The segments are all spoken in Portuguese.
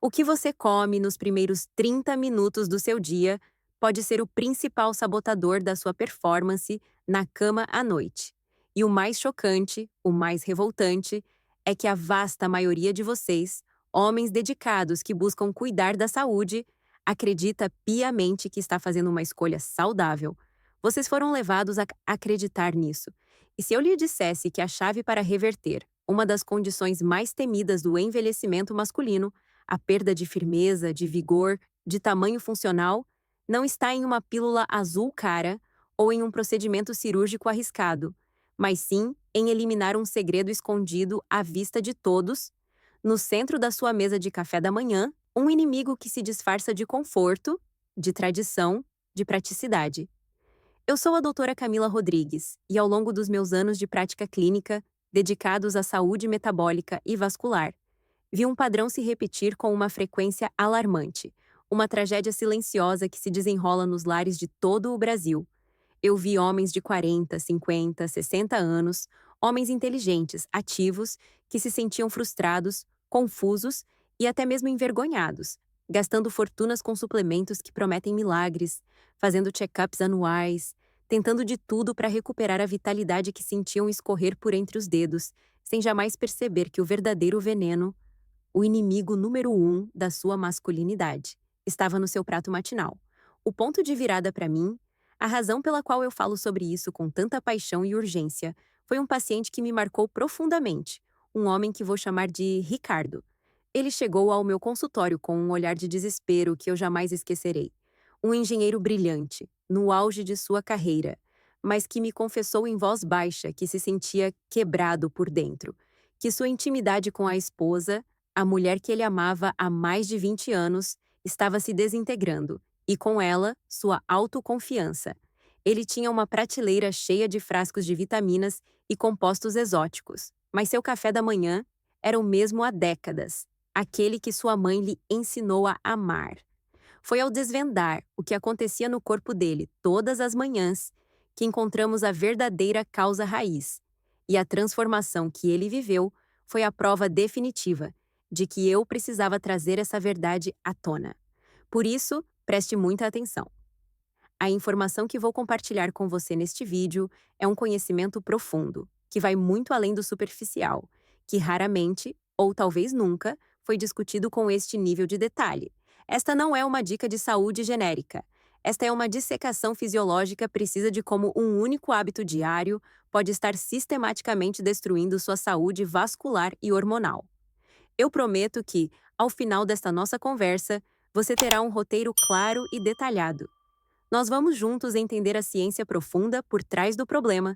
O que você come nos primeiros 30 minutos do seu dia pode ser o principal sabotador da sua performance na cama à noite. E o mais chocante, o mais revoltante, é que a vasta maioria de vocês, homens dedicados que buscam cuidar da saúde, acredita piamente que está fazendo uma escolha saudável. Vocês foram levados a acreditar nisso. E se eu lhe dissesse que a chave para reverter uma das condições mais temidas do envelhecimento masculino, a perda de firmeza, de vigor, de tamanho funcional, não está em uma pílula azul cara ou em um procedimento cirúrgico arriscado, mas sim em eliminar um segredo escondido à vista de todos, no centro da sua mesa de café da manhã, um inimigo que se disfarça de conforto, de tradição, de praticidade. Eu sou a doutora Camila Rodrigues e, ao longo dos meus anos de prática clínica, dedicados à saúde metabólica e vascular, vi um padrão se repetir com uma frequência alarmante, uma tragédia silenciosa que se desenrola nos lares de todo o Brasil. Eu vi homens de 40, 50, 60 anos, homens inteligentes, ativos, que se sentiam frustrados, confusos e até mesmo envergonhados, gastando fortunas com suplementos que prometem milagres, fazendo check-ups anuais, tentando de tudo para recuperar a vitalidade que sentiam escorrer por entre os dedos, sem jamais perceber que o verdadeiro veneno, o inimigo número um da sua masculinidade, estava no seu prato matinal. O ponto de virada para mim, a razão pela qual eu falo sobre isso com tanta paixão e urgência, foi um paciente que me marcou profundamente, um homem que vou chamar de Ricardo. Ele chegou ao meu consultório com um olhar de desespero que eu jamais esquecerei. Um engenheiro brilhante, no auge de sua carreira, mas que me confessou em voz baixa que se sentia quebrado por dentro, que sua intimidade com a esposa, a mulher que ele amava há mais de 20 anos, estava se desintegrando, e com ela, sua autoconfiança. Ele tinha uma prateleira cheia de frascos de vitaminas e compostos exóticos, mas seu café da manhã era o mesmo há décadas, aquele que sua mãe lhe ensinou a amar. Foi ao desvendar o que acontecia no corpo dele todas as manhãs que encontramos a verdadeira causa raiz, e a transformação que ele viveu foi a prova definitiva de que eu precisava trazer essa verdade à tona. Por isso, preste muita atenção. A informação que vou compartilhar com você neste vídeo é um conhecimento profundo, que vai muito além do superficial, que raramente, ou talvez nunca, foi discutido com este nível de detalhe. Esta não é uma dica de saúde genérica. Esta é uma dissecação fisiológica precisa de como um único hábito diário pode estar sistematicamente destruindo sua saúde vascular e hormonal. Eu prometo que, ao final desta nossa conversa, você terá um roteiro claro e detalhado. Nós vamos juntos entender a ciência profunda por trás do problema.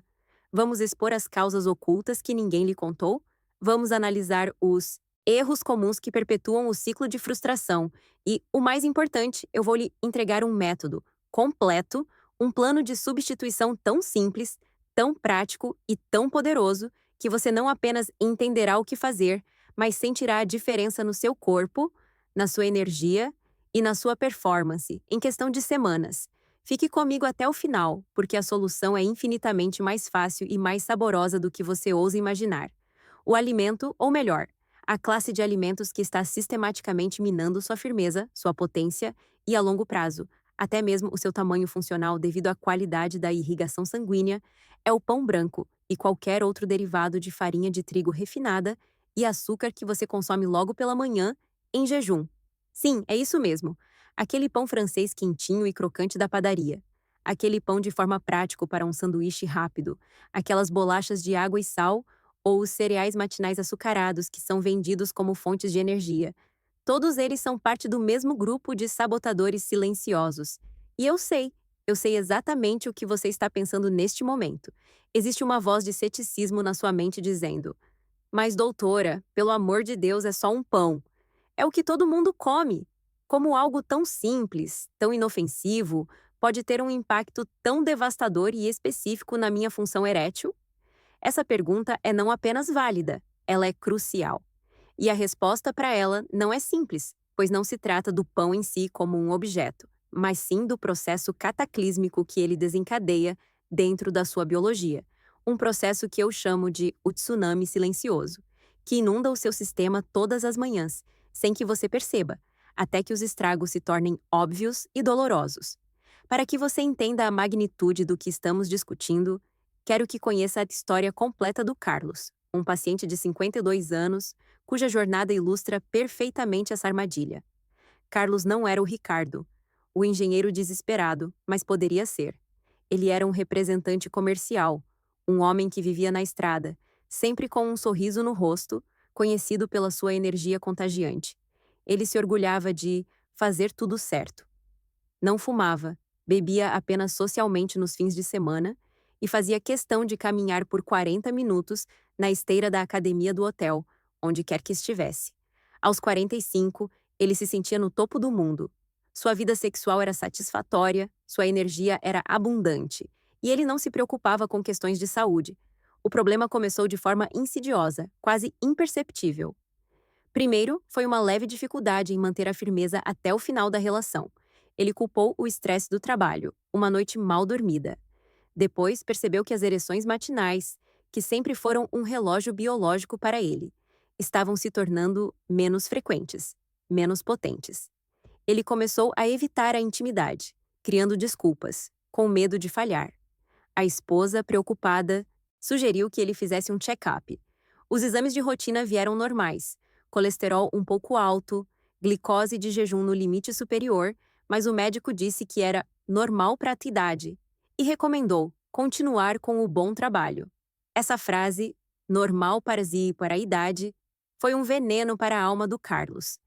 Vamos expor as causas ocultas que ninguém lhe contou. Vamos analisar os erros comuns que perpetuam o ciclo de frustração. E, o mais importante, eu vou lhe entregar um método completo, um plano de substituição tão simples, tão prático e tão poderoso que você não apenas entenderá o que fazer, mas sentirá a diferença no seu corpo, na sua energia e na sua performance em questão de semanas. Fique comigo até o final, porque a solução é infinitamente mais fácil e mais saborosa do que você ousa imaginar. O alimento, ou melhor, a classe de alimentos que está sistematicamente minando sua firmeza, sua potência e, a longo prazo, até mesmo o seu tamanho funcional devido à qualidade da irrigação sanguínea, é o pão branco e qualquer outro derivado de farinha de trigo refinada e açúcar que você consome logo pela manhã, em jejum. Sim, é isso mesmo. Aquele pão francês quentinho e crocante da padaria. Aquele pão de forma prática para um sanduíche rápido. Aquelas bolachas de água e sal ou os cereais matinais açucarados que são vendidos como fontes de energia. Todos eles são parte do mesmo grupo de sabotadores silenciosos. E eu sei exatamente o que você está pensando neste momento. Existe uma voz de ceticismo na sua mente dizendo: Mas, doutora, pelo amor de Deus, é só um pão. É o que todo mundo come. Como algo tão simples, tão inofensivo, pode ter um impacto tão devastador e específico na minha função erétil? Essa pergunta é não apenas válida, ela é crucial. E a resposta para ela não é simples, pois não se trata do pão em si como um objeto, mas sim do processo cataclísmico que ele desencadeia dentro da sua biologia. Um processo que eu chamo de o tsunami silencioso, que inunda o seu sistema todas as manhãs, sem que você perceba, até que os estragos se tornem óbvios e dolorosos. Para que você entenda a magnitude do que estamos discutindo, quero que conheça a história completa do Carlos, um paciente de 52 anos, cuja jornada ilustra perfeitamente essa armadilha. Carlos não era o Ricardo, o engenheiro desesperado, mas poderia ser. Ele era um representante comercial, um homem que vivia na estrada, sempre com um sorriso no rosto, conhecido pela sua energia contagiante. Ele se orgulhava de fazer tudo certo. Não fumava, bebia apenas socialmente nos fins de semana e fazia questão de caminhar por 40 minutos na esteira da academia do hotel, onde quer que estivesse. Aos 45, ele se sentia no topo do mundo. Sua vida sexual era satisfatória, sua energia era abundante, e ele não se preocupava com questões de saúde. O problema começou de forma insidiosa, quase imperceptível. Primeiro, foi uma leve dificuldade em manter a firmeza até o final da relação. Ele culpou o estresse do trabalho, uma noite mal dormida. Depois, percebeu que as ereções matinais, que sempre foram um relógio biológico para ele, estavam se tornando menos frequentes, menos potentes. Ele começou a evitar a intimidade, criando desculpas, com medo de falhar. A esposa, preocupada, sugeriu que ele fizesse um check-up. Os exames de rotina vieram normais, colesterol um pouco alto, glicose de jejum no limite superior, mas o médico disse que era normal para a idade e recomendou continuar com o bom trabalho. Essa frase, normal para a idade, foi um veneno para a alma do Carlos.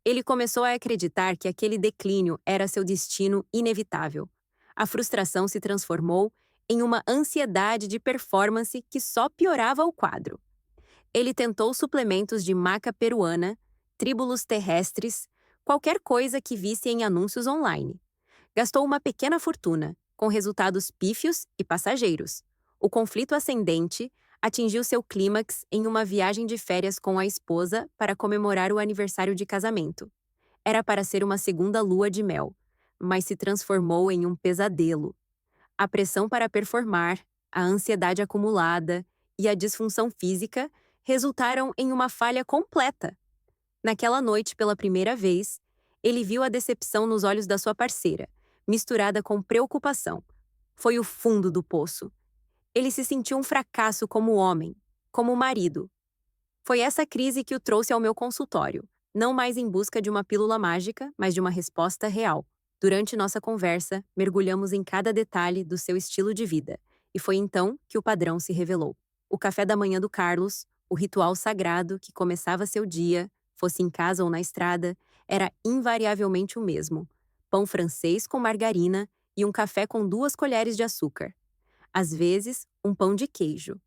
Ele começou a acreditar que aquele declínio era seu destino inevitável. A frustração se transformou em uma ansiedade de performance que só piorava o quadro. Ele tentou suplementos de maca peruana, tríbulos terrestres, qualquer coisa que visse em anúncios online. Gastou uma pequena fortuna, com resultados pífios e passageiros. O conflito ascendente atingiu seu clímax em uma viagem de férias com a esposa para comemorar o aniversário de casamento. Era para ser uma segunda lua de mel, mas se transformou em um pesadelo. A pressão para performar, a ansiedade acumulada e a disfunção física resultaram em uma falha completa. Naquela noite, pela primeira vez, ele viu a decepção nos olhos da sua parceira, misturada com preocupação. Foi o fundo do poço. Ele se sentiu um fracasso como homem, como marido. Foi essa crise que o trouxe ao meu consultório, não mais em busca de uma pílula mágica, mas de uma resposta real. Durante nossa conversa, mergulhamos em cada detalhe do seu estilo de vida, e foi então que o padrão se revelou. O café da manhã do Carlos, o ritual sagrado que começava seu dia, fosse em casa ou na estrada, era invariavelmente o mesmo: pão francês com margarina e um café com 2 colheres de açúcar. Às vezes, um pão de queijo.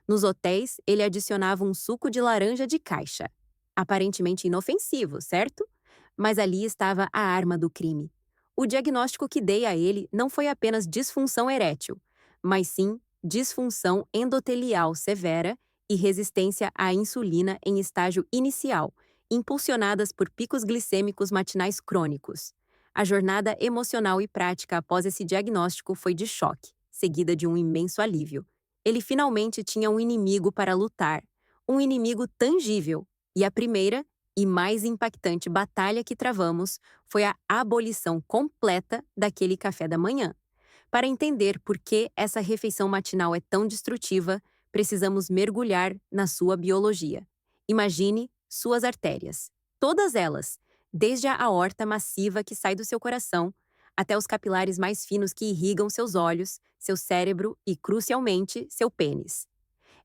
Nos hotéis, ele adicionava um suco de laranja de caixa. Aparentemente inofensivo, certo? Mas ali estava a arma do crime. O diagnóstico que dei a ele não foi apenas disfunção erétil, mas sim disfunção endotelial severa e resistência à insulina em estágio inicial, impulsionadas por picos glicêmicos matinais crônicos. A jornada emocional e prática após esse diagnóstico foi de choque, seguida de um imenso alívio. Ele finalmente tinha um inimigo para lutar, um inimigo tangível, e a primeira e mais impactante batalha que travamos foi a abolição completa daquele café da manhã. Para entender por que essa refeição matinal é tão destrutiva, precisamos mergulhar na sua biologia. Imagine suas artérias. Todas elas, desde a aorta massiva que sai do seu coração, até os capilares mais finos que irrigam seus olhos, seu cérebro e, crucialmente, seu pênis.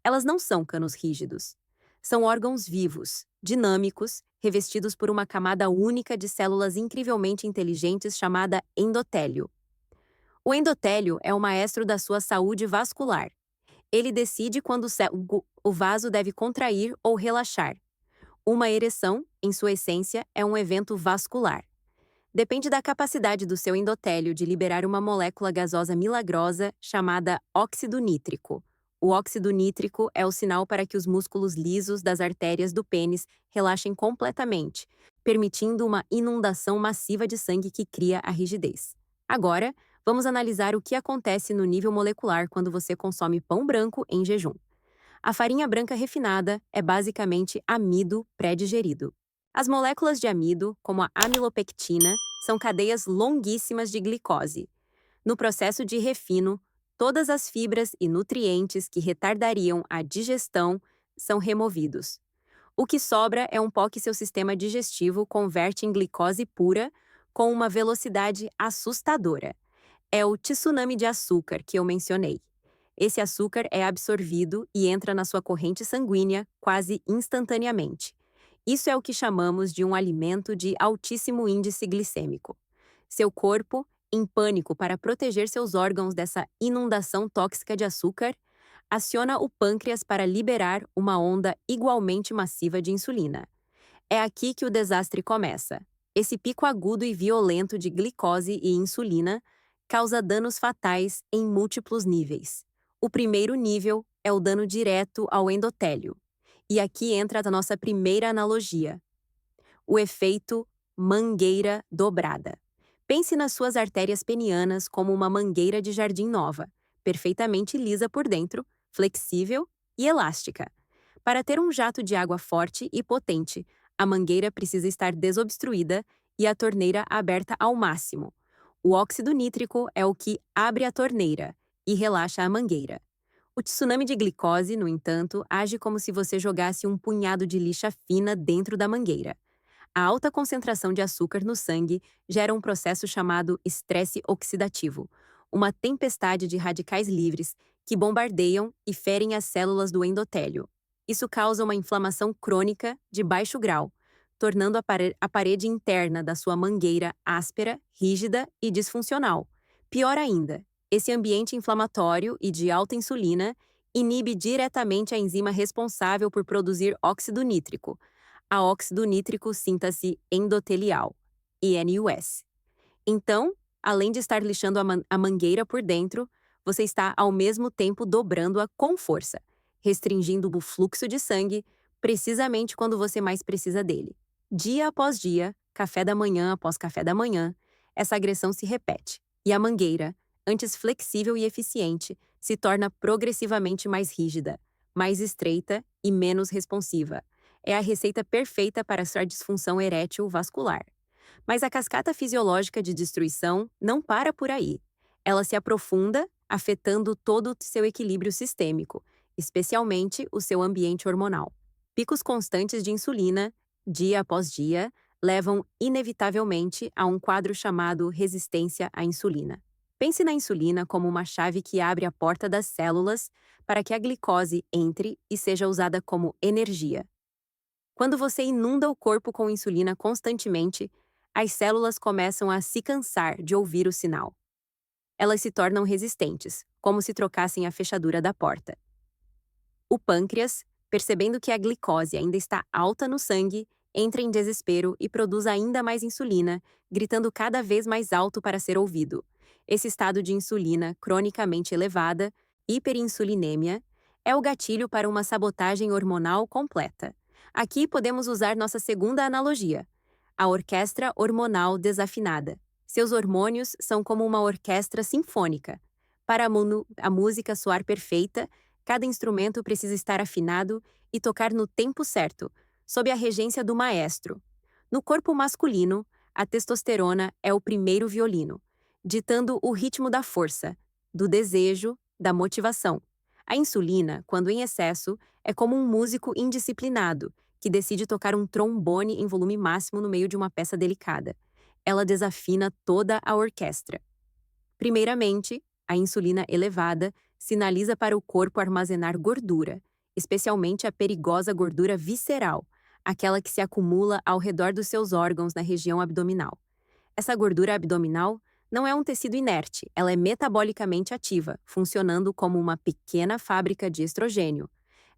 Elas não são canos rígidos. São órgãos vivos, dinâmicos, revestidos por uma camada única de células incrivelmente inteligentes chamada endotélio. O endotélio é o maestro da sua saúde vascular. Ele decide quando o vaso deve contrair ou relaxar. Uma ereção, em sua essência, é um evento vascular. Depende da capacidade do seu endotélio de liberar uma molécula gasosa milagrosa chamada óxido nítrico. O óxido nítrico é o sinal para que os músculos lisos das artérias do pênis relaxem completamente, permitindo uma inundação massiva de sangue que cria a rigidez. Agora, vamos analisar o que acontece no nível molecular quando você consome pão branco em jejum. A farinha branca refinada é basicamente amido pré-digerido. As moléculas de amido, como a amilopectina, são cadeias longuíssimas de glicose. No processo de refino, todas as fibras e nutrientes que retardariam a digestão são removidos. O que sobra é um pó que seu sistema digestivo converte em glicose pura com uma velocidade assustadora. É o tsunami de açúcar que eu mencionei. Esse açúcar é absorvido e entra na sua corrente sanguínea quase instantaneamente. Isso é o que chamamos de um alimento de altíssimo índice glicêmico. Seu corpo, em pânico para proteger seus órgãos dessa inundação tóxica de açúcar, aciona o pâncreas para liberar uma onda igualmente massiva de insulina. É aqui que o desastre começa. Esse pico agudo e violento de glicose e insulina causa danos fatais em múltiplos níveis. O primeiro nível é o dano direto ao endotélio. E aqui entra a nossa primeira analogia: o efeito mangueira dobrada. Pense nas suas artérias penianas como uma mangueira de jardim nova, perfeitamente lisa por dentro, flexível e elástica. Para ter um jato de água forte e potente, a mangueira precisa estar desobstruída e a torneira aberta ao máximo. O óxido nítrico é o que abre a torneira e relaxa a mangueira. O tsunami de glicose, no entanto, age como se você jogasse um punhado de lixa fina dentro da mangueira. A alta concentração de açúcar no sangue gera um processo chamado estresse oxidativo, uma tempestade de radicais livres que bombardeiam e ferem as células do endotélio. Isso causa uma inflamação crônica de baixo grau, tornando a parede interna da sua mangueira áspera, rígida e disfuncional. Pior ainda, esse ambiente inflamatório e de alta insulina inibe diretamente a enzima responsável por produzir óxido nítrico, a óxido nítrico síntese endotelial, INUS. Então, além de estar lixando a mangueira por dentro, você está ao mesmo tempo dobrando-a com força, restringindo o fluxo de sangue precisamente quando você mais precisa dele. Dia após dia, café da manhã após café da manhã, essa agressão se repete, e a mangueira, antes flexível e eficiente, se torna progressivamente mais rígida, mais estreita e menos responsiva. É a receita perfeita para sua disfunção erétil vascular. Mas a cascata fisiológica de destruição não para por aí. Ela se aprofunda, afetando todo o seu equilíbrio sistêmico, especialmente o seu ambiente hormonal. Picos constantes de insulina, dia após dia, levam inevitavelmente a um quadro chamado resistência à insulina. Pense na insulina como uma chave que abre a porta das células para que a glicose entre e seja usada como energia. Quando você inunda o corpo com insulina constantemente, as células começam a se cansar de ouvir o sinal. Elas se tornam resistentes, como se trocassem a fechadura da porta. O pâncreas, percebendo que a glicose ainda está alta no sangue, entra em desespero e produz ainda mais insulina, gritando cada vez mais alto para ser ouvido. Esse estado de insulina cronicamente elevada, hiperinsulinêmia, é o gatilho para uma sabotagem hormonal completa. Aqui podemos usar nossa segunda analogia: a orquestra hormonal desafinada. Seus hormônios são como uma orquestra sinfônica. Para a música soar perfeita, cada instrumento precisa estar afinado e tocar no tempo certo, sob a regência do maestro. No corpo masculino, a testosterona é o primeiro violino, ditando o ritmo da força, do desejo, da motivação. A insulina, quando em excesso, é como um músico indisciplinado que decide tocar um trombone em volume máximo no meio de uma peça delicada. Ela desafina toda a orquestra. Primeiramente, a insulina elevada sinaliza para o corpo armazenar gordura, especialmente a perigosa gordura visceral, aquela que se acumula ao redor dos seus órgãos na região abdominal. Essa gordura abdominal não é um tecido inerte, ela é metabolicamente ativa, funcionando como uma pequena fábrica de estrogênio.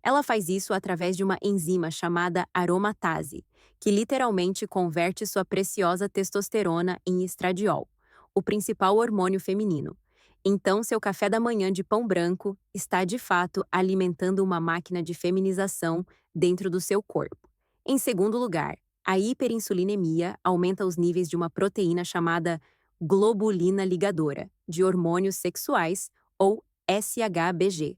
Ela faz isso através de uma enzima chamada aromatase, que literalmente converte sua preciosa testosterona em estradiol, o principal hormônio feminino. Então, seu café da manhã de pão branco está de fato alimentando uma máquina de feminização dentro do seu corpo. Em segundo lugar, a hiperinsulinemia aumenta os níveis de uma proteína chamada globulina ligadora, de hormônios sexuais, ou SHBG.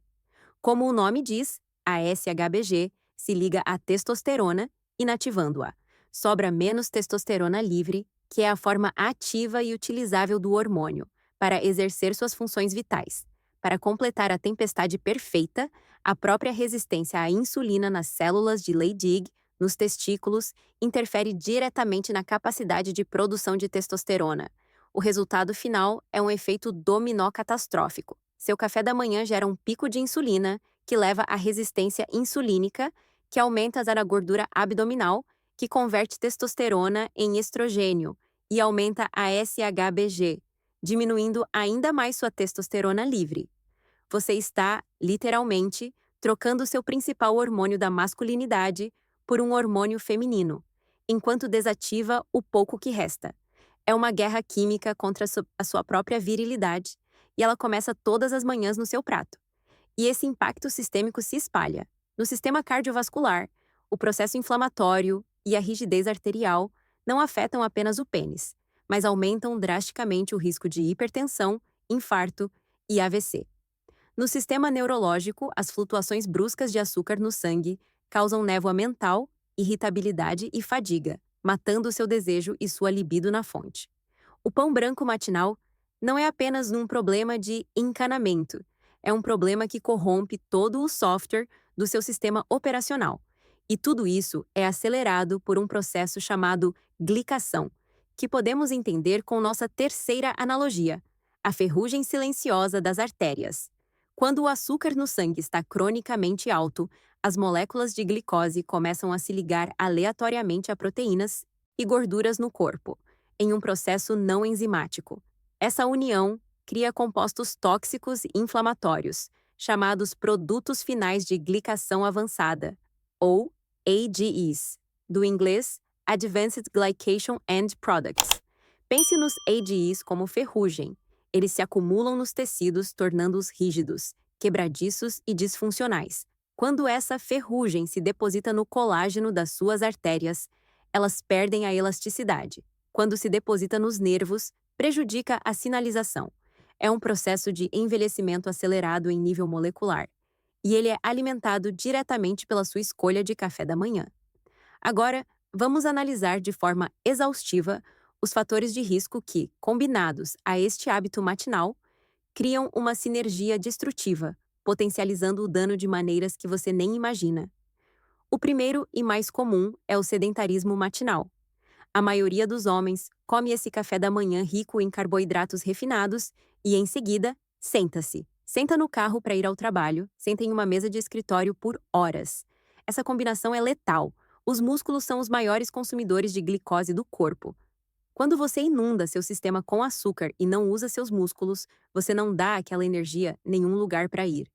Como o nome diz, a SHBG se liga à testosterona, inativando-a. sobra menos testosterona livre, que é a forma ativa e utilizável do hormônio, para exercer suas funções vitais. Para completar a tempestade perfeita, a própria resistência à insulina nas células de Leydig, nos testículos, interfere diretamente na capacidade de produção de testosterona. O resultado final é um efeito dominó catastrófico. Seu café da manhã gera um pico de insulina, que leva à resistência insulínica, que aumenta a gordura abdominal, que converte testosterona em estrogênio e aumenta a SHBG, diminuindo ainda mais sua testosterona livre. Você está, literalmente, trocando seu principal hormônio da masculinidade por um hormônio feminino, enquanto desativa o pouco que resta. É uma guerra química contra a sua própria virilidade, e ela começa todas as manhãs no seu prato. E esse impacto sistêmico se espalha no sistema cardiovascular. O processo inflamatório e a rigidez arterial não afetam apenas o pênis, mas aumentam drasticamente o risco de hipertensão, infarto e AVC. No sistema neurológico, as flutuações bruscas de açúcar no sangue causam névoa mental, irritabilidade e fadiga, matando seu desejo e sua libido na fonte. O pão branco matinal não é apenas um problema de encanamento, é um problema que corrompe todo o software do seu sistema operacional. E tudo isso é acelerado por um processo chamado glicação, que podemos entender com nossa terceira analogia, a ferrugem silenciosa das artérias. Quando o açúcar no sangue está cronicamente alto, as moléculas de glicose começam a se ligar aleatoriamente a proteínas e gorduras no corpo, em um processo não enzimático. Essa união cria compostos tóxicos e inflamatórios, chamados produtos finais de glicação avançada, ou AGEs, do inglês Advanced Glycation End Products. Pense nos AGEs como ferrugem. Eles se acumulam nos tecidos, tornando-os rígidos, quebradiços e disfuncionais. Quando essa ferrugem se deposita no colágeno das suas artérias, elas perdem a elasticidade. Quando se deposita nos nervos, prejudica a sinalização. É um processo de envelhecimento acelerado em nível molecular, e ele é alimentado diretamente pela sua escolha de café da manhã. Agora, vamos analisar de forma exaustiva os fatores de risco que, combinados a este hábito matinal, criam uma sinergia destrutiva, potencializando o dano de maneiras que você nem imagina. O primeiro e mais comum é o sedentarismo matinal. A maioria dos homens come esse café da manhã rico em carboidratos refinados e, em seguida, senta-se. Senta no carro para ir ao trabalho, senta em uma mesa de escritório por horas. Essa combinação é letal. Os músculos são os maiores consumidores de glicose do corpo. Quando você inunda seu sistema com açúcar e não usa seus músculos, você não dá àquela energia nenhum lugar para ir.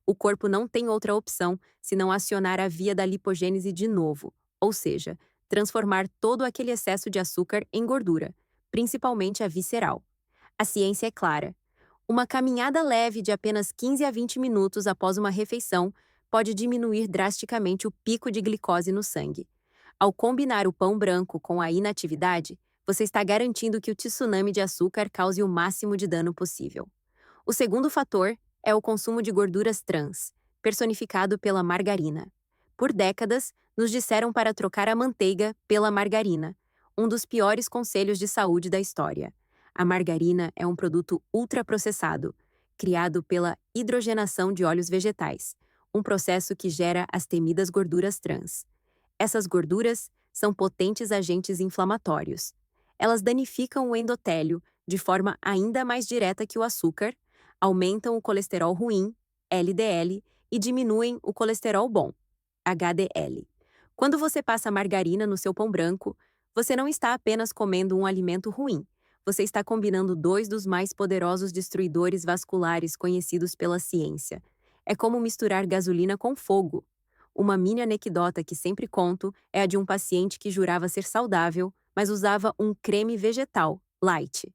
O corpo não tem outra opção senão acionar a via da lipogênese de novo, ou seja, transformar todo aquele excesso de açúcar em gordura, principalmente a visceral. A ciência é clara. Uma caminhada leve de apenas 15 a 20 minutos após uma refeição pode diminuir drasticamente o pico de glicose no sangue. Ao combinar o pão branco com a inatividade, você está garantindo que o tsunami de açúcar cause o máximo de dano possível. O segundo fator é o consumo de gorduras trans, personificado pela margarina. Por décadas, nos disseram para trocar a manteiga pela margarina, um dos piores conselhos de saúde da história. A margarina é um produto ultraprocessado, criado pela hidrogenação de óleos vegetais, um processo que gera as temidas gorduras trans. Essas gorduras são potentes agentes inflamatórios. Elas danificam o endotélio de forma ainda mais direta que o açúcar, aumentam o colesterol ruim, LDL, e diminuem o colesterol bom, HDL. Quando você passa margarina no seu pão branco, você não está apenas comendo um alimento ruim, você está combinando dois dos mais poderosos destruidores vasculares conhecidos pela ciência. É como misturar gasolina com fogo. Uma mini anedota que sempre conto é a de um paciente que jurava ser saudável, mas usava um creme vegetal, light.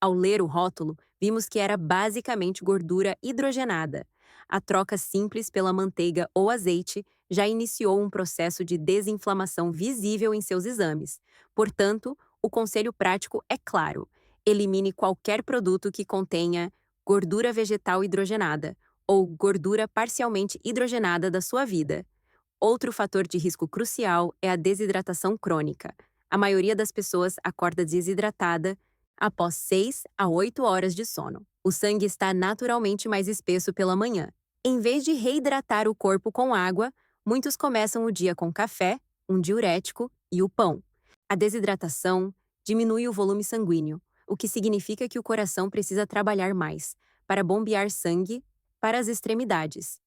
Ao ler o rótulo, vimos que era basicamente gordura hidrogenada. A troca simples pela manteiga ou azeite já iniciou um processo de desinflamação visível em seus exames. Portanto, o conselho prático é claro: elimine qualquer produto que contenha gordura vegetal hidrogenada ou gordura parcialmente hidrogenada da sua vida. Outro fator de risco crucial é a desidratação crônica. A maioria das pessoas acorda desidratada após 6 a 8 horas de sono. O sangue está naturalmente mais espesso pela manhã. Em vez de reidratar o corpo com água, muitos começam o dia com café, um diurético e o pão. A desidratação diminui o volume sanguíneo, o que significa que o coração precisa trabalhar mais para bombear sangue para as extremidades.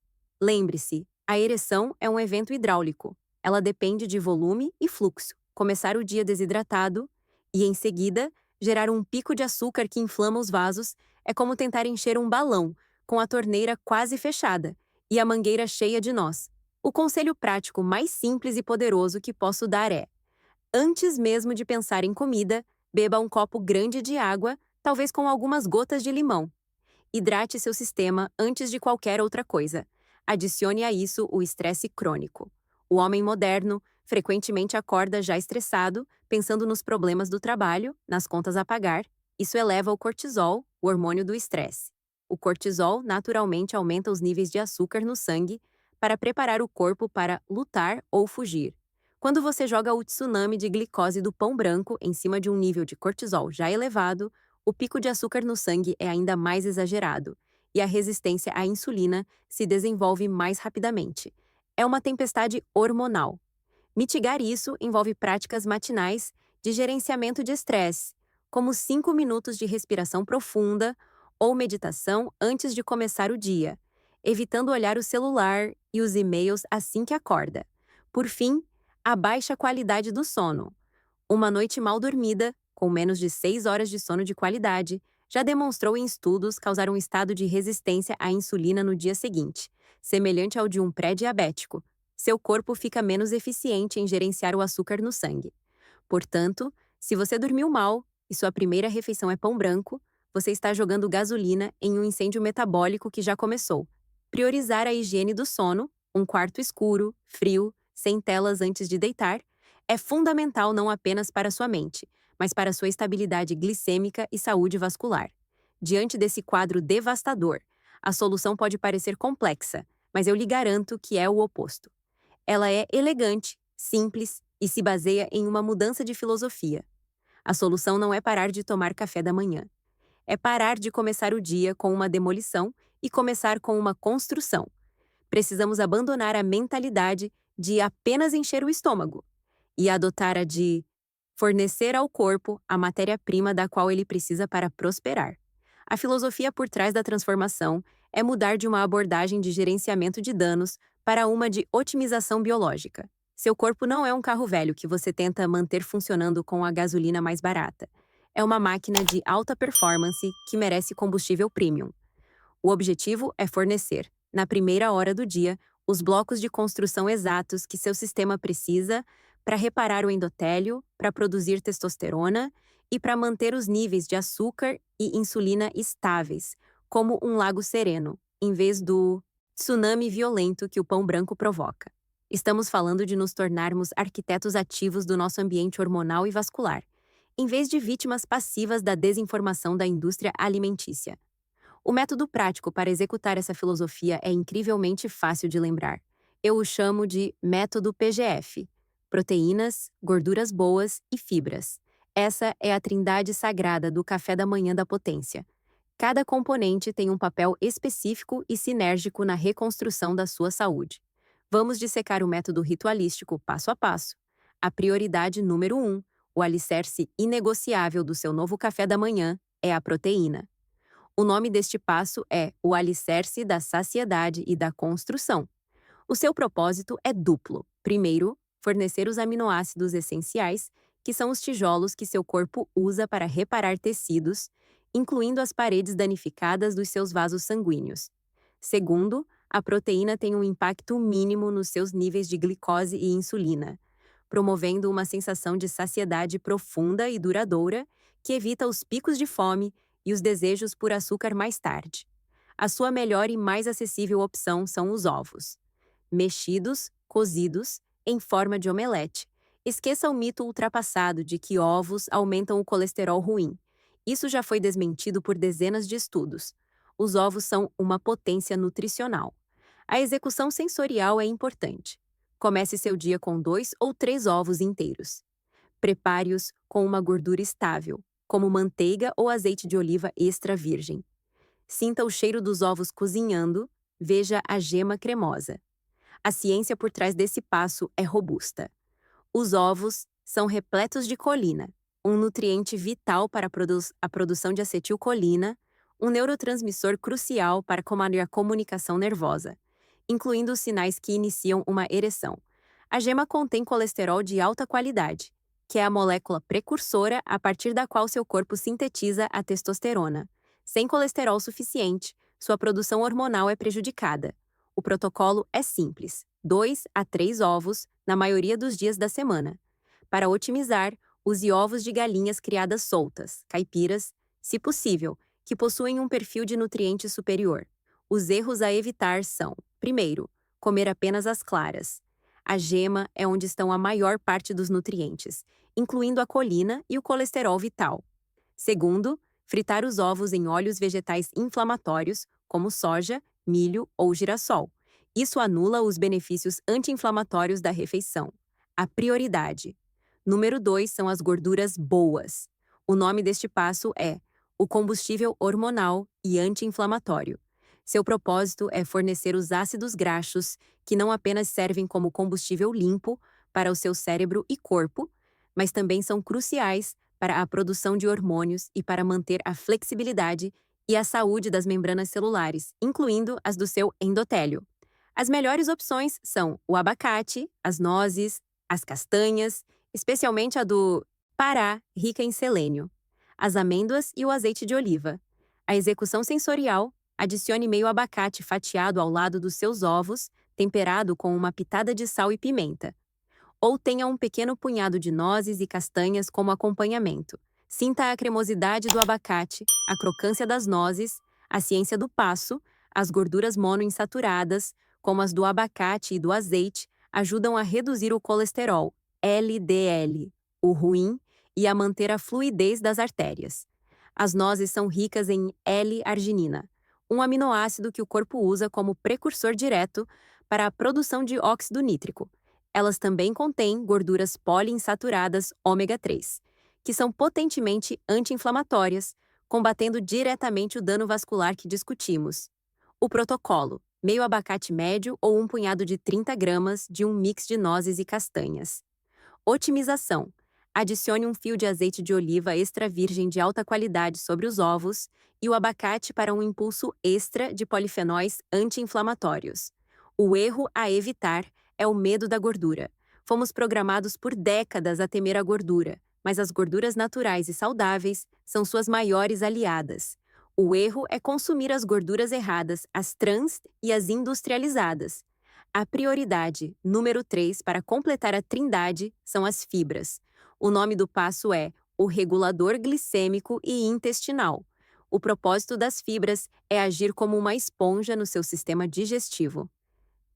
Lembre-se, a ereção é um evento hidráulico. Ela depende de volume e fluxo. Começar o dia desidratado e, em seguida, gerar um pico de açúcar que inflama os vasos é como tentar encher um balão com a torneira quase fechada e a mangueira cheia de nós. O conselho prático mais simples e poderoso que posso dar é: antes mesmo de pensar em comida, beba um copo grande de água, talvez com algumas gotas de limão. Hidrate seu sistema antes de qualquer outra coisa. Adicione a isso o estresse crônico. O homem moderno frequentemente acorda já estressado, pensando nos problemas do trabalho, nas contas a pagar. Isso eleva o cortisol, o hormônio do estresse. O cortisol naturalmente aumenta os níveis de açúcar no sangue para preparar o corpo para lutar ou fugir. Quando você joga o tsunami de glicose do pão branco em cima de um nível de cortisol já elevado, o pico de açúcar no sangue é ainda mais exagerado e a resistência à insulina se desenvolve mais rapidamente. É uma tempestade hormonal. Mitigar isso envolve práticas matinais de gerenciamento de estresse, como 5 minutos de respiração profunda ou meditação antes de começar o dia, evitando olhar o celular e os e-mails assim que acorda. Por fim, a baixa qualidade do sono. Uma noite mal dormida, com menos de 6 horas de sono de qualidade, já demonstrou em estudos causar um estado de resistência à insulina no dia seguinte, semelhante ao de um pré-diabético. Seu corpo fica menos eficiente em gerenciar o açúcar no sangue. Portanto, se você dormiu mal e sua primeira refeição é pão branco, você está jogando gasolina em um incêndio metabólico que já começou. Priorizar a higiene do sono, um quarto escuro, frio, sem telas antes de deitar, é fundamental não apenas para sua mente, mas para sua estabilidade glicêmica e saúde vascular. Diante desse quadro devastador, a solução pode parecer complexa, mas eu lhe garanto que é o oposto. Ela é elegante, simples e se baseia em uma mudança de filosofia. A solução não é parar de tomar café da manhã. É parar de começar o dia com uma demolição e começar com uma construção. Precisamos abandonar a mentalidade de apenas encher o estômago e adotar a de fornecer ao corpo a matéria-prima da qual ele precisa para prosperar. A filosofia por trás da transformação é mudar de uma abordagem de gerenciamento de danos para uma de otimização biológica. Seu corpo não é um carro velho que você tenta manter funcionando com a gasolina mais barata. É uma máquina de alta performance que merece combustível premium. O objetivo é fornecer, na primeira hora do dia, os blocos de construção exatos que seu sistema precisa para reparar o endotélio, para produzir testosterona e para manter os níveis de açúcar e insulina estáveis, como um lago sereno, em vez do tsunami violento que o pão branco provoca. Estamos falando de nos tornarmos arquitetos ativos do nosso ambiente hormonal e vascular, em vez de vítimas passivas da desinformação da indústria alimentícia. O método prático para executar essa filosofia é incrivelmente fácil de lembrar. Eu o chamo de método PGF: proteínas, gorduras boas e fibras. Essa é a trindade sagrada do café da manhã da potência. Cada componente tem um papel específico e sinérgico na reconstrução da sua saúde. Vamos dissecar o método ritualístico passo a passo. A prioridade número 1, o alicerce inegociável do seu novo café da manhã, é a proteína. O nome deste passo é o alicerce da saciedade e da construção. O seu propósito é duplo. Primeiro, fornecer os aminoácidos essenciais, que são os tijolos que seu corpo usa para reparar tecidos, incluindo as paredes danificadas dos seus vasos sanguíneos. Segundo, a proteína tem um impacto mínimo nos seus níveis de glicose e insulina, promovendo uma sensação de saciedade profunda e duradoura que evita os picos de fome e os desejos por açúcar mais tarde. A sua melhor e mais acessível opção são os ovos. Mexidos, cozidos, em forma de omelete. Esqueça o mito ultrapassado de que ovos aumentam o colesterol ruim. Isso já foi desmentido por dezenas de estudos. Os ovos são uma potência nutricional. A execução sensorial é importante. Comece seu dia com 2 ou 3 ovos inteiros. Prepare-os com uma gordura estável, como manteiga ou azeite de oliva extra virgem. Sinta o cheiro dos ovos cozinhando, veja a gema cremosa. A ciência por trás desse passo é robusta. Os ovos são repletos de colina, um nutriente vital para a produção de acetilcolina, um neurotransmissor crucial para comandar a comunicação nervosa, incluindo os sinais que iniciam uma ereção. A gema contém colesterol de alta qualidade, que é a molécula precursora a partir da qual seu corpo sintetiza a testosterona. Sem colesterol suficiente, sua produção hormonal é prejudicada. O protocolo é simples: 2 a 3 ovos na maioria dos dias da semana. Para otimizar, use ovos de galinhas criadas soltas, caipiras, se possível, que possuem um perfil de nutrientes superior. Os erros a evitar são: primeiro, comer apenas as claras. A gema é onde estão a maior parte dos nutrientes, incluindo a colina e o colesterol vital. Segundo, fritar os ovos em óleos vegetais inflamatórios, como soja, milho ou girassol. Isso anula os benefícios anti-inflamatórios da refeição. A prioridade. Número 2 são as gorduras boas. O nome deste passo é o combustível hormonal e anti-inflamatório. Seu propósito é fornecer os ácidos graxos, que não apenas servem como combustível limpo para o seu cérebro e corpo, mas também são cruciais para a produção de hormônios e para manter a flexibilidade e a saúde das membranas celulares, incluindo as do seu endotélio. As melhores opções são o abacate, as nozes, as castanhas, especialmente a do Pará, rica em selênio, as amêndoas e o azeite de oliva. A execução sensorial: adicione meio abacate fatiado ao lado dos seus ovos, temperado com uma pitada de sal e pimenta. Ou tenha um pequeno punhado de nozes e castanhas como acompanhamento. Sinta a cremosidade do abacate, a crocância das nozes, a ciência do passo, as gorduras monoinsaturadas, como as do abacate e do azeite, ajudam a reduzir o colesterol, LDL, o ruim, e a manter a fluidez das artérias. As nozes são ricas em L-arginina, um aminoácido que o corpo usa como precursor direto para a produção de óxido nítrico. Elas também contêm gorduras poliinsaturadas ômega 3, que são potentemente anti-inflamatórias, combatendo diretamente o dano vascular que discutimos. O protocolo: meio abacate médio ou um punhado de 30 gramas de um mix de nozes e castanhas. Otimização: adicione um fio de azeite de oliva extra virgem de alta qualidade sobre os ovos e o abacate para um impulso extra de polifenóis anti-inflamatórios. O erro a evitar é o medo da gordura. Fomos programados por décadas a temer a gordura, mas as gorduras naturais e saudáveis são suas maiores aliadas. O erro é consumir as gorduras erradas, as trans e as industrializadas. A prioridade, número 3, para completar a trindade, são as fibras. O nome do passo é o regulador glicêmico e intestinal. O propósito das fibras é agir como uma esponja no seu sistema digestivo.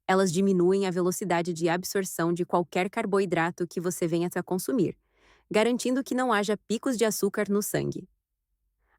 Elas diminuem a velocidade de absorção de qualquer carboidrato que você venha a consumir, garantindo que não haja picos de açúcar no sangue.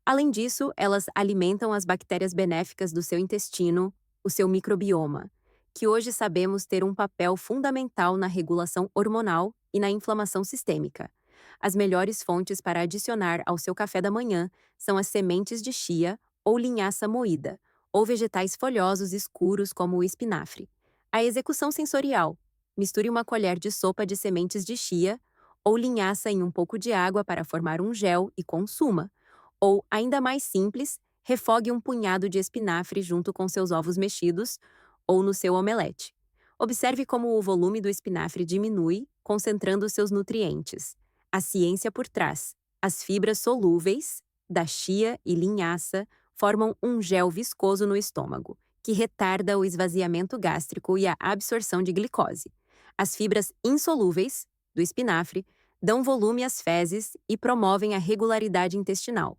Além disso, elas alimentam as bactérias benéficas do seu intestino, o seu microbioma, que hoje sabemos ter um papel fundamental na regulação hormonal e na inflamação sistêmica. As melhores fontes para adicionar ao seu café da manhã são as sementes de chia ou linhaça moída, ou vegetais folhosos escuros como o espinafre. A execução sensorial: misture uma colher de sopa de sementes de chia ou linhaça em um pouco de água para formar um gel e consuma. Ou, ainda mais simples, refogue um punhado de espinafre junto com seus ovos mexidos ou no seu omelete. Observe como o volume do espinafre diminui, concentrando seus nutrientes. A ciência por trás: as fibras solúveis da chia e linhaça formam um gel viscoso no estômago, que retarda o esvaziamento gástrico e a absorção de glicose. As fibras insolúveis do espinafre dão volume às fezes e promovem a regularidade intestinal.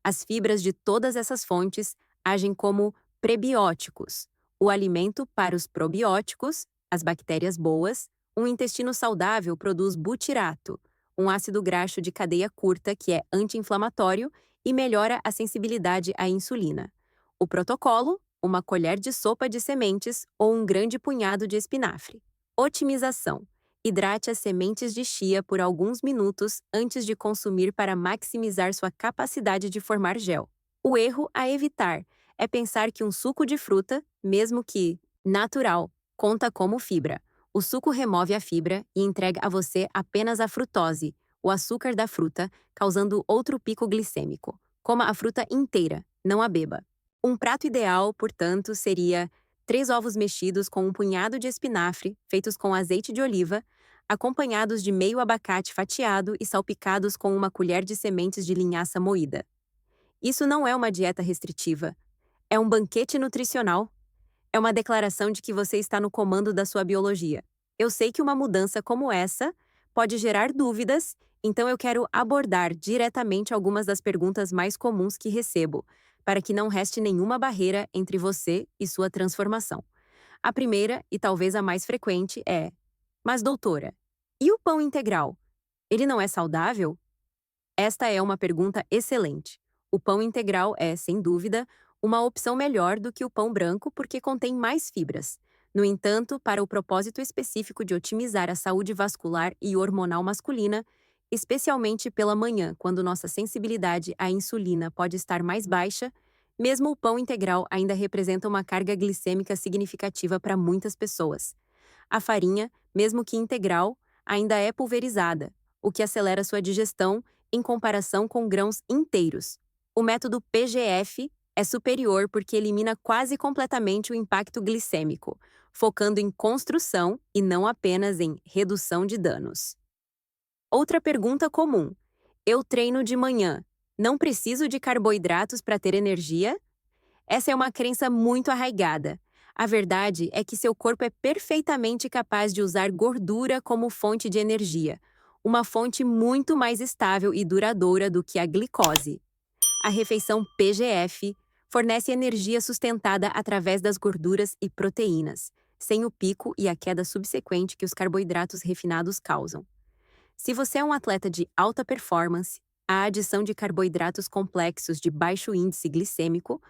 As fibras de todas essas fontes agem como prebióticos, o alimento para os probióticos, as bactérias boas. Um intestino saudável produz butirato, um ácido graxo de cadeia curta que é anti-inflamatório e melhora a sensibilidade à insulina. O protocolo: uma colher de sopa de sementes ou um grande punhado de espinafre. Otimização. Hidrate as sementes de chia por alguns minutos antes de consumir para maximizar sua capacidade de formar gel. O erro a evitar é pensar que um suco de fruta, mesmo que natural, conta como fibra. O suco remove a fibra e entrega a você apenas a frutose, o açúcar da fruta, causando outro pico glicêmico. Coma a fruta inteira, não a beba. Um prato ideal, portanto, seria 3 ovos mexidos com um punhado de espinafre, feitos com azeite de oliva, acompanhados de meio abacate fatiado e salpicados com uma colher de sementes de linhaça moída. Isso não é uma dieta restritiva. É um banquete nutricional. É uma declaração de que você está no comando da sua biologia. Eu sei que uma mudança como essa pode gerar dúvidas, então eu quero abordar diretamente algumas das perguntas mais comuns que recebo, para que não reste nenhuma barreira entre você e sua transformação. A primeira, e talvez a mais frequente, é: Mas, doutora, e o pão integral? Ele não é saudável? Esta é uma pergunta excelente. O pão integral é, sem dúvida, uma opção melhor do que o pão branco porque contém mais fibras. No entanto, para o propósito específico de otimizar a saúde vascular e hormonal masculina, especialmente pela manhã, quando nossa sensibilidade à insulina pode estar mais baixa, mesmo o pão integral ainda representa uma carga glicêmica significativa para muitas pessoas. A farinha, mesmo que integral, ainda é pulverizada, o que acelera sua digestão em comparação com grãos inteiros. O método PGF é superior porque elimina quase completamente o impacto glicêmico, focando em construção e não apenas em redução de danos. Outra pergunta comum: Eu treino de manhã. Não preciso de carboidratos para ter energia? Essa é uma crença muito arraigada. A verdade é que seu corpo é perfeitamente capaz de usar gordura como fonte de energia, uma fonte muito mais estável e duradoura do que a glicose. A refeição PGF fornece energia sustentada através das gorduras e proteínas, sem o pico e a queda subsequente que os carboidratos refinados causam. Se você é um atleta de alta performance, a adição de carboidratos complexos de baixo índice glicêmico,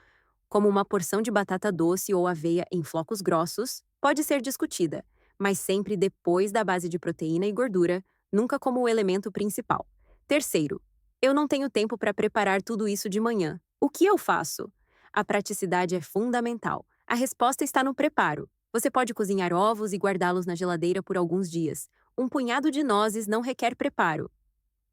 como uma porção de batata doce ou aveia em flocos grossos, pode ser discutida, mas sempre depois da base de proteína e gordura, nunca como o elemento principal. Terceiro, eu não tenho tempo para preparar tudo isso de manhã. O que eu faço? A praticidade é fundamental. A resposta está no preparo. Você pode cozinhar ovos e guardá-los na geladeira por alguns dias. Um punhado de nozes não requer preparo.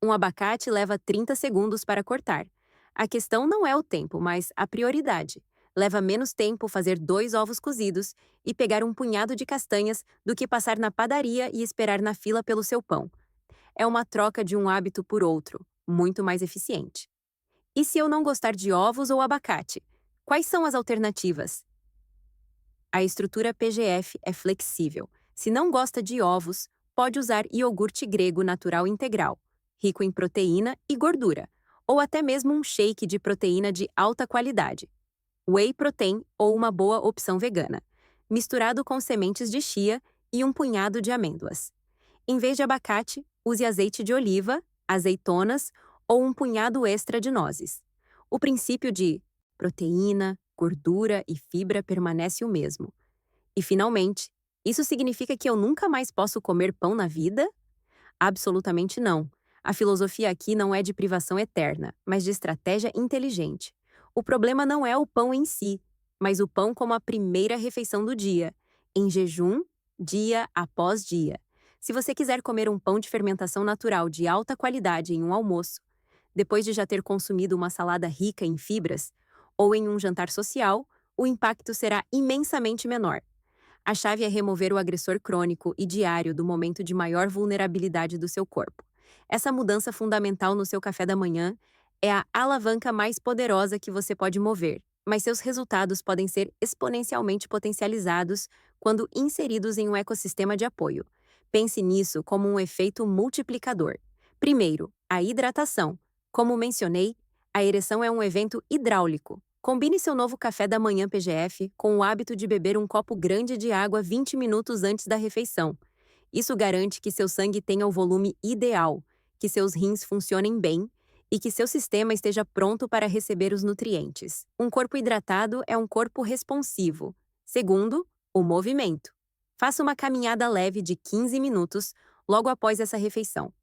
Um abacate leva 30 segundos para cortar. A questão não é o tempo, mas a prioridade. Leva menos tempo fazer 2 ovos cozidos e pegar um punhado de castanhas do que passar na padaria e esperar na fila pelo seu pão. É uma troca de um hábito por outro, muito mais eficiente. E se eu não gostar de ovos ou abacate? Quais são as alternativas? A estrutura PGF é flexível. Se não gosta de ovos, pode usar iogurte grego natural integral, rico em proteína e gordura, ou até mesmo um shake de proteína de alta qualidade. Whey protein ou uma boa opção vegana, misturado com sementes de chia e um punhado de amêndoas. Em vez de abacate, use azeite de oliva, azeitonas ou um punhado extra de nozes. O princípio de proteína, gordura e fibra permanece o mesmo. E, finalmente, isso significa que eu nunca mais posso comer pão na vida? Absolutamente não. A filosofia aqui não é de privação eterna, mas de estratégia inteligente. O problema não é o pão em si, mas o pão como a primeira refeição do dia, em jejum, dia após dia. Se você quiser comer um pão de fermentação natural de alta qualidade em um almoço, depois de já ter consumido uma salada rica em fibras, ou em um jantar social, o impacto será imensamente menor. A chave é remover o agressor crônico e diário do momento de maior vulnerabilidade do seu corpo. Essa mudança fundamental no seu café da manhã é a alavanca mais poderosa que você pode mover, mas seus resultados podem ser exponencialmente potencializados quando inseridos em um ecossistema de apoio. Pense nisso como um efeito multiplicador. Primeiro, a hidratação. Como mencionei, a ereção é um evento hidráulico. Combine seu novo café da manhã PGF com o hábito de beber um copo grande de água 20 minutos antes da refeição. Isso garante que seu sangue tenha o volume ideal, que seus rins funcionem bem e que seu sistema esteja pronto para receber os nutrientes. Um corpo hidratado é um corpo responsivo. Segundo, o movimento. Faça uma caminhada leve de 15 minutos logo após essa refeição.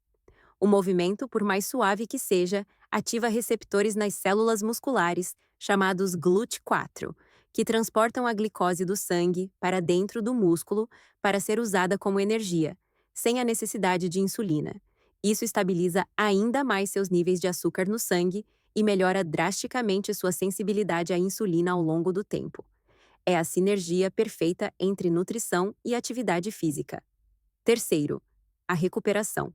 O movimento, por mais suave que seja, ativa receptores nas células musculares, chamados GLUT4, que transportam a glicose do sangue para dentro do músculo para ser usada como energia, sem a necessidade de insulina. Isso estabiliza ainda mais seus níveis de açúcar no sangue e melhora drasticamente sua sensibilidade à insulina ao longo do tempo. É a sinergia perfeita entre nutrição e atividade física. Terceiro, a recuperação.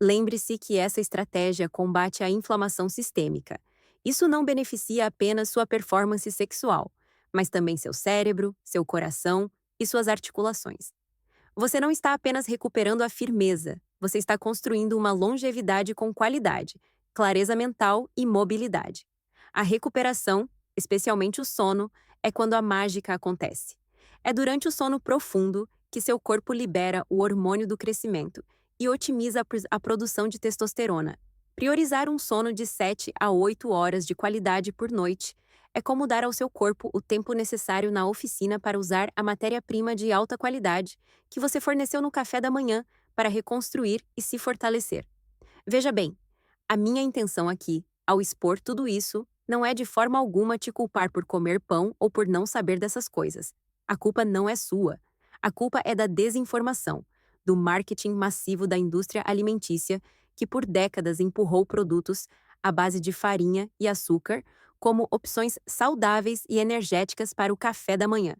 Lembre-se que essa estratégia combate a inflamação sistêmica. Isso não beneficia apenas sua performance sexual, mas também seu cérebro, seu coração e suas articulações. Você não está apenas recuperando a firmeza, você está construindo uma longevidade com qualidade, clareza mental e mobilidade. A recuperação, especialmente o sono, é quando a mágica acontece. É durante o sono profundo que seu corpo libera o hormônio do crescimento e otimiza a produção de testosterona. Priorizar um sono de 7 a 8 horas de qualidade por noite é como dar ao seu corpo o tempo necessário na oficina para usar a matéria-prima de alta qualidade que você forneceu no café da manhã para reconstruir e se fortalecer. Veja bem, a minha intenção aqui, ao expor tudo isso, não é de forma alguma te culpar por comer pão ou por não saber dessas coisas. A culpa não é sua. A culpa é da desinformação, do marketing massivo da indústria alimentícia que por décadas empurrou produtos à base de farinha e açúcar como opções saudáveis e energéticas para o café da manhã.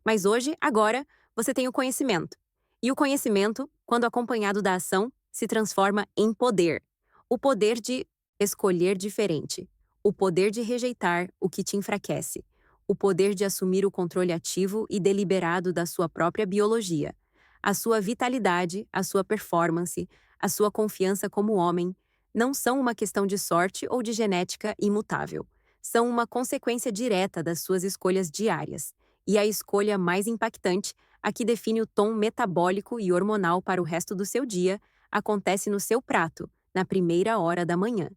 Mas hoje, agora, você tem o conhecimento. E o conhecimento, quando acompanhado da ação, se transforma em poder. O poder de escolher diferente. O poder de rejeitar o que te enfraquece. O poder de assumir o controle ativo e deliberado da sua própria biologia. A sua vitalidade, a sua performance, a sua confiança como homem, não são uma questão de sorte ou de genética imutável. São uma consequência direta das suas escolhas diárias. E a escolha mais impactante, a que define o tom metabólico e hormonal para o resto do seu dia, acontece no seu prato, na primeira hora da manhã.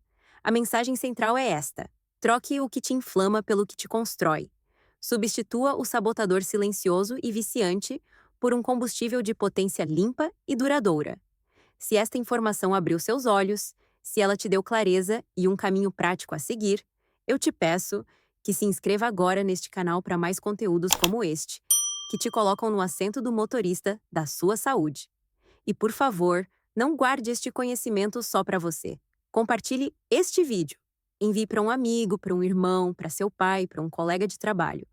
A mensagem central é esta: troque o que te inflama pelo que te constrói. Substitua o sabotador silencioso e viciante por um combustível de potência limpa e duradoura. Se esta informação abriu seus olhos, se ela te deu clareza e um caminho prático a seguir, eu te peço que se inscreva agora neste canal para mais conteúdos como este, que te colocam no assento do motorista da sua saúde. E por favor, não guarde este conhecimento só para você. Compartilhe este vídeo. Envie para um amigo, para um irmão, para seu pai, para um colega de trabalho.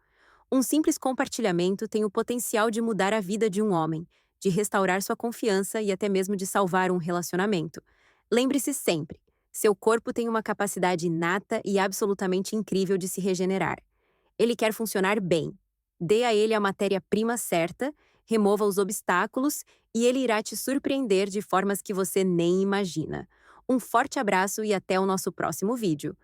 Um simples compartilhamento tem o potencial de mudar a vida de um homem, de restaurar sua confiança e até mesmo de salvar um relacionamento. Lembre-se sempre, seu corpo tem uma capacidade inata e absolutamente incrível de se regenerar. Ele quer funcionar bem. Dê a ele a matéria-prima certa, remova os obstáculos e ele irá te surpreender de formas que você nem imagina. Um forte abraço e até o nosso próximo vídeo.